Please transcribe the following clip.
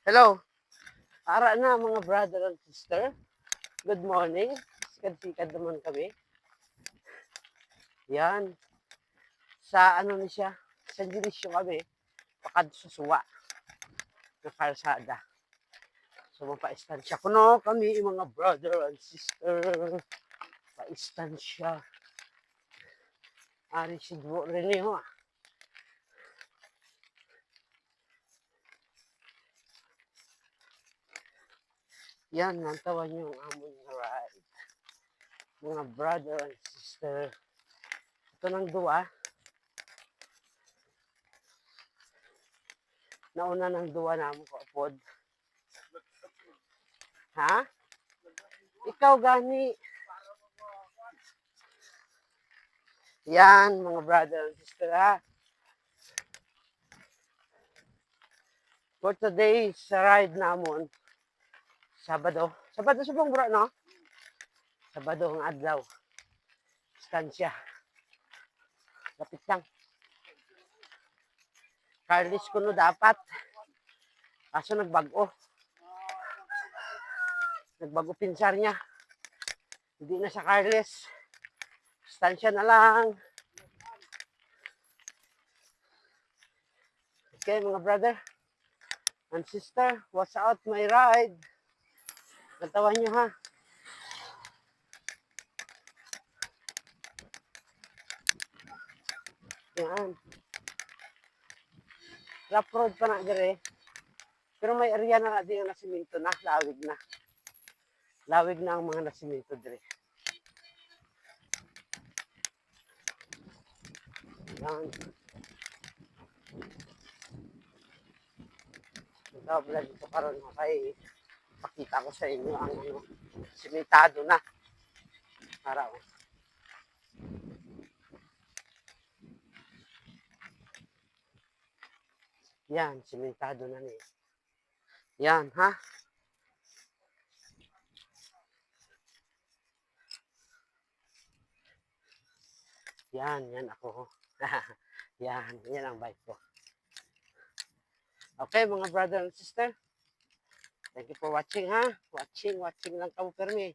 Hello. Ara na mga brother and sister. Good morning. Sikad-sikad naman kami. Yan. Sa ano ni siya? Sa Dilisyo kami. Pakad sa suwa. Na kalsada. So mapaistansya ko no kami mga brother and sister. Paistansya. Ari si Dwo rin ho. Yan, nantawan niyo ang among ride. Mga brother and sister. Ito ng duwa. Nauna ng duwa na mo kaupod. Ha? Ikaw gani. Yan, mga brother and sister ha. For today, sa ride namon, Sabado. Sabado sa bro, no? Sabado ang adlaw. Stansya. Lapit lang. Carlis ko no dapat. Kaso nagbago. Nagbago pinsar niya. Hindi na sa Carles. Stansya na lang. Okay, mga brother and sister, what's out my ride? Natawan nyo ha. Yan. Rough road pa na dire. Pero may area na din ang nasiminto na. Lawig na. Lawig na ang mga nasiminto dire. Yan. Vlog ito karon kay pakita ko sa inyo ang ano, simentado na. Para oh. Yan, simentado na niya. Yan, ha? Yan ako. yan ang bike ko. Okay, mga brother and sister. Thank you for watching, ha? Watching lang kamo permi.